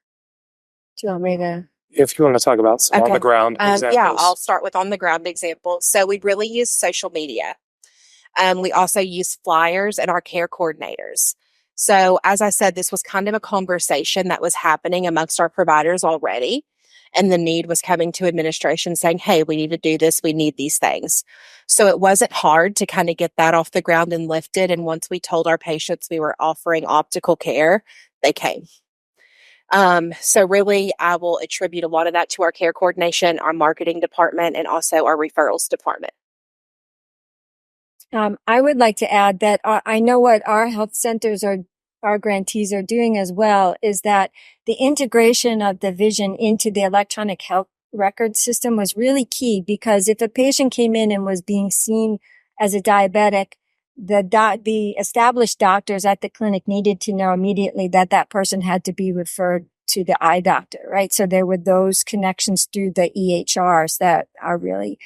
C: Do you want me to?
B: If you want to talk about some on
D: Okay.
B: the ground examples.
D: Yeah, I'll start with on the ground examples. So we really use social media. We also use flyers and our care coordinators. So as I said, this was kind of a conversation that was happening amongst our providers already. And the need was coming to administration saying, hey, we need to do this. We need these things. So it wasn't hard to kind of get that off the ground and lifted. And once we told our patients we were offering optical care, they came. So really, I will attribute a lot of that to our care coordination, our marketing department, and also our referrals department.
C: I would like to add that I know what our health centers our grantees are doing as well is that the integration of the vision into the electronic health record system was really key, because if a patient came in and was being seen as a diabetic, the established doctors at the clinic needed to know immediately that person had to be referred to the eye doctor, right? So there were those connections through the EHRs that are really,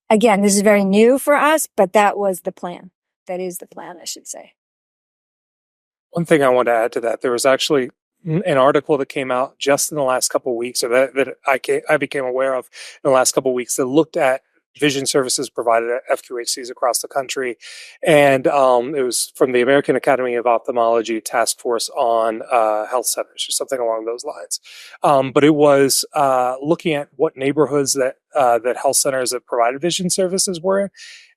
C: again, this is very new for us, but that was the plan. That is the plan, I should say.
B: One thing I want to add to that, there was actually an article that came out just in the last couple of weeks, or that I became aware of in the last couple of weeks, that looked at vision services provided at FQHCs across the country. And it was from the American Academy of Ophthalmology Task Force on Health Centers, or something along those lines. But it was looking at what neighborhoods that health centers that provided vision services were.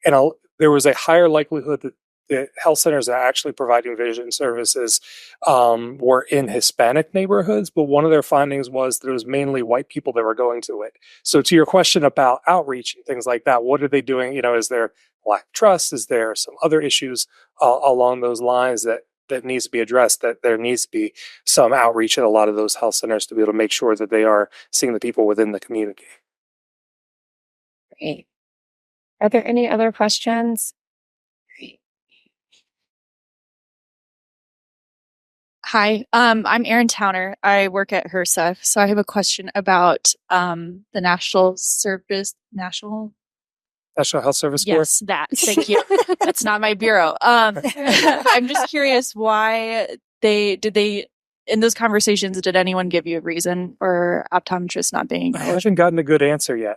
B: And there was a higher likelihood that the health centers that are actually providing vision services were in Hispanic neighborhoods, but one of their findings was that it was mainly white people that were going to it. So to your question about outreach and things like that, what are they doing? Is there lack of trust? Is there some other issues along those lines that needs to be addressed, that there needs to be some outreach at a lot of those health centers to be able to make sure that they are seeing the people within the community?
A: Great. Are there any other questions?
F: Hi, I'm Erin Towner. I work at HRSA. So I have a question about the National
B: Health Service Corps?
F: Yes, that. Thank you. That's not my bureau. I'm just curious why in those conversations, did anyone give you a reason for optometrists not being?
B: I haven't gotten a good answer yet.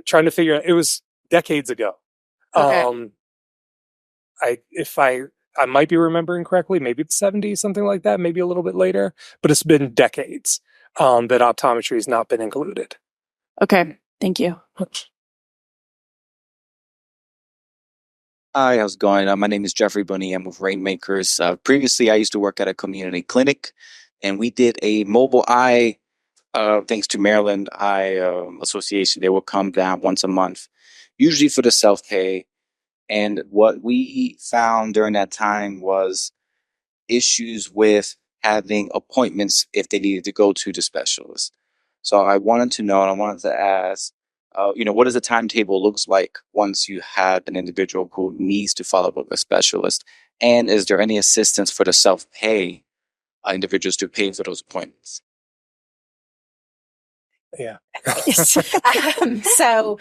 B: Trying to figure out, it was decades ago.
F: Okay.
B: I might be remembering correctly, maybe the 70s, something like that, maybe a little bit later, but it's been decades that optometry has not been included.
F: Okay. Thank you.
G: Hi, how's it going? My name is Jeffrey Bunny. I'm with Rainmakers. Previously, I used to work at a community clinic, and we did a mobile eye. Thanks to Maryland Eye Association, they will come down once a month, usually for the self-pay. And what we found during that time was issues with having appointments if they needed to go to the specialist. So I wanted to know, and I wanted to ask, what does the timetable looks like once you have an individual who needs to follow up with a specialist? And is there any assistance for the self-pay individuals to pay for those appointments?
B: Yeah.
D: So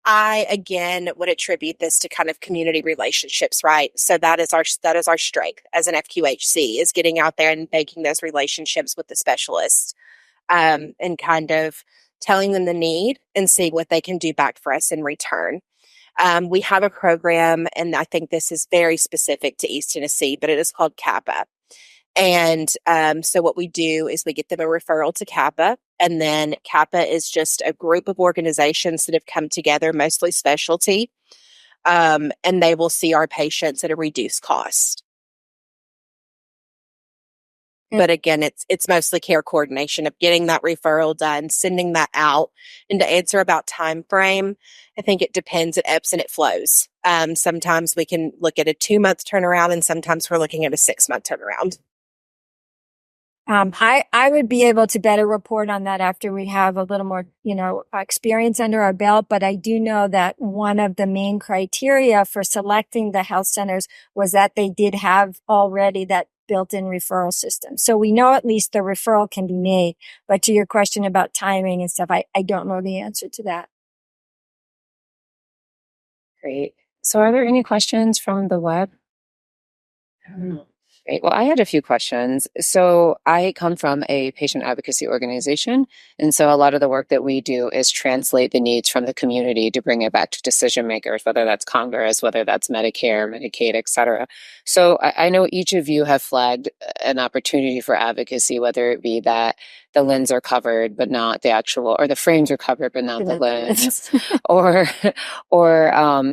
D: I again would attribute this to kind of community relationships, right? So that is our strength as an FQHC, is getting out there and making those relationships with the specialists, and kind of telling them the need and see what they can do back for us in return. We have a program, and I think this is very specific to East Tennessee, but it is called CAPA. And so what we do is we get them a referral to CAPA, and then CAPA is just a group of organizations that have come together, mostly specialty, and they will see our patients at a reduced cost. But again, it's mostly care coordination of getting that referral done, sending that out. And to answer about time frame, I think it depends. It ebbs and it flows. Sometimes we can look at a 2-month turnaround, and sometimes we're looking at a 6-month turnaround.
C: I would be able to better report on that after we have a little more, experience under our belt. But I do know that one of the main criteria for selecting the health centers was that they did have already that built-in referral system. So we know at least the referral can be made. But to your question about timing and stuff, I don't know the answer to that.
A: Great. So are there any questions from the web? Great. Well, I had a few questions. So I come from a patient advocacy organization. And so a lot of the work that we do is translate the needs from the community to bring it back to decision makers, whether that's Congress, whether that's Medicare, Medicaid, et cetera. So I know each of you have flagged an opportunity for advocacy, whether it be that the lens are covered, but not the actual, or the frames are covered, but not the lens, or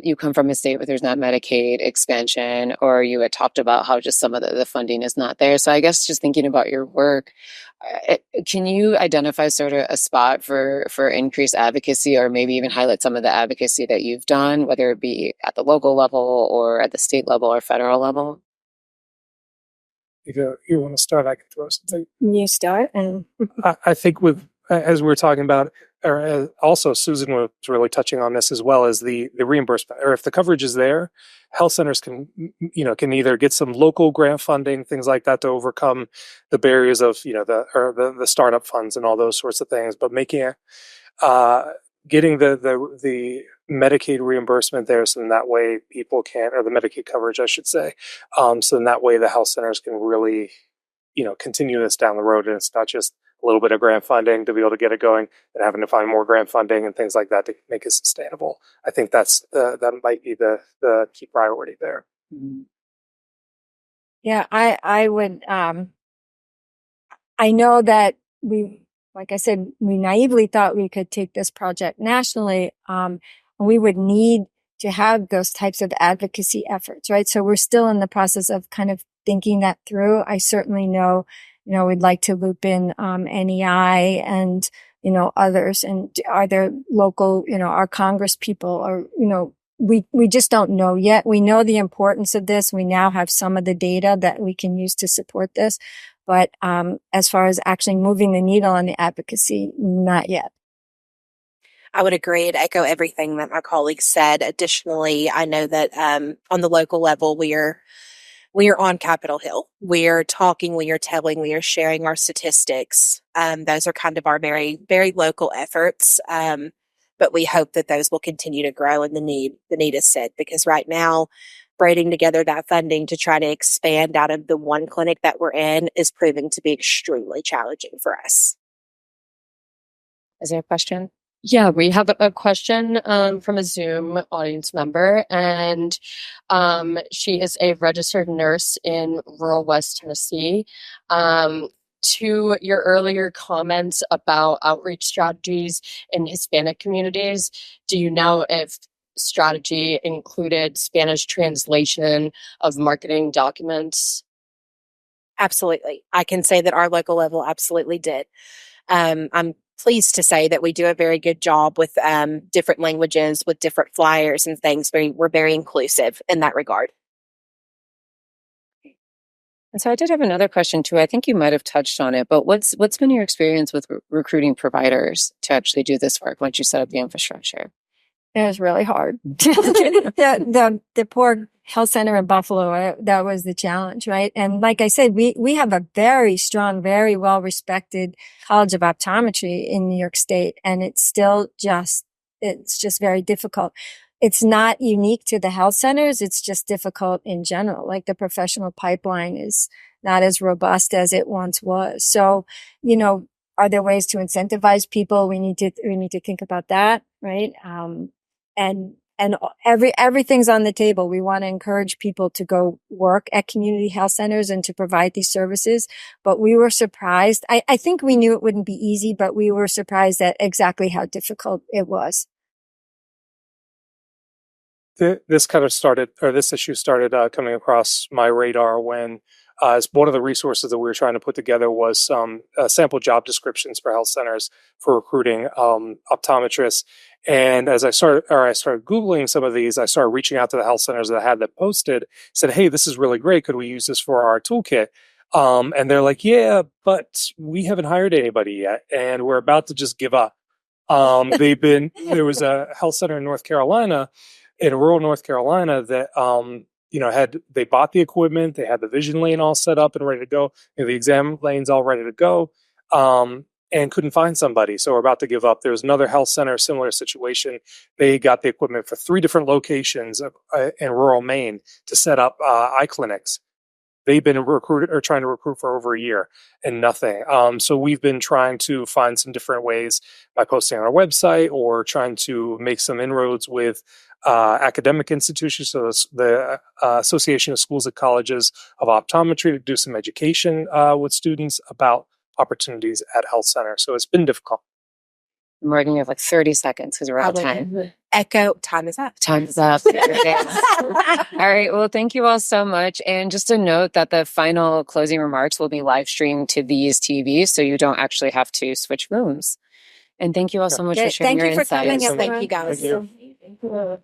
A: you come from a state where there's not Medicaid expansion, or you had talked about how just some of the funding is not there. So I guess just thinking about your work, can you identify sort of a spot for increased advocacy, or maybe even highlight some of the advocacy that you've done, whether it be at the local level or at the state level or federal level?
B: If you want to start, I can throw something.
C: You start, and
B: I think as we were talking about, or also Susan was really touching on this, as well as the reimbursement, or if the coverage is there, health centers can either get some local grant funding, things like that, to overcome the barriers of the startup funds and all those sorts of things. But getting the Medicaid reimbursement there, so in that way people can, or the Medicaid coverage, I should say, so in that way the health centers can really, continue this down the road, and it's not just a little bit of grant funding to be able to get it going, and having to find more grant funding and things like that to make it sustainable. I think that might be the key priority there.
A: Mm-hmm.
C: yeah, I would. I know that like I said, we naively thought we could take this project nationally. We would need to have those types of advocacy efforts, right? So we're still in the process of kind of thinking that through. I certainly know, we'd like to loop in NEI and, others. And are there local, our Congress people, or, we just don't know yet. We know the importance of this. We now have some of the data that we can use to support this. But as far as actually moving the needle on the advocacy, not yet.
D: I would agree and echo everything that my colleagues said. Additionally, I know that on the local level, we are on Capitol Hill. We are talking, we are telling, we are sharing our statistics. Those are kind of our very, very local efforts. But we hope that those will continue to grow, and the need is set, because right now, braiding together that funding to try to expand out of the one clinic that we're in is proving to be extremely challenging for us.
A: Is there a question?
H: Yeah, we have a question from a Zoom audience member, and she is a registered nurse in rural West Tennessee. To your earlier comments about outreach strategies in Hispanic communities, do you know if strategy included Spanish translation of marketing documents?
D: Absolutely. I can say that our local level absolutely did. I'm pleased to say that we do a very good job with different languages, with different flyers and things. We're very inclusive in that regard.
A: And so I did have another question too. I think you might have touched on it, but what's been your experience with recruiting providers to actually do this work once you set up the infrastructure?
C: It was really hard. The poor health center in Buffalo, that was the challenge, right? And like I said, we have a very strong, very well respected College of Optometry in New York State, and it's just very difficult. It's not unique to the health centers. It's just difficult in general. Like the professional pipeline is not as robust as it once was. So, are there ways to incentivize people? We need to think about that, right? And everything's on the table. We want to encourage people to go work at community health centers and to provide these services. But we were surprised. I think we knew it wouldn't be easy, but we were surprised at exactly how difficult it was.
B: This issue started coming across my radar when as one of the resources that we were trying to put together was some sample job descriptions for health centers for recruiting optometrists. And as I started Googling some of these, I started reaching out to the health centers that had them posted, said, hey, this is really great. Could we use this for our toolkit? And they're like, yeah, but we haven't hired anybody yet. And we're about to just give up. There was a health center in rural North Carolina that, they bought the equipment, they had the vision lane all set up and ready to go, the exam lanes all ready to go, and couldn't find somebody. So we're about to give up. There was another health center, similar situation. They got the equipment for 3 different locations in rural Maine to set up eye clinics. They've been trying to recruit for over a year and nothing. So we've been trying to find some different ways by posting on our website or trying to make some inroads with academic institutions. So the Association of Schools and Colleges of Optometry to do some education with students about opportunities at health centers. So it's been difficult.
A: Morgan, you have like 30 seconds because we're out of
D: Probably.
A: time.
D: Echo, time is up.
A: Time is up. All right. Well, thank you all so much. And just a note that the final closing remarks will be live streamed to these TVs, so you don't actually have to switch rooms. And thank you all so much for sharing
C: Thank
A: your
C: you for
A: insights.
C: coming.
D: Thank you, guys.
B: Thank you.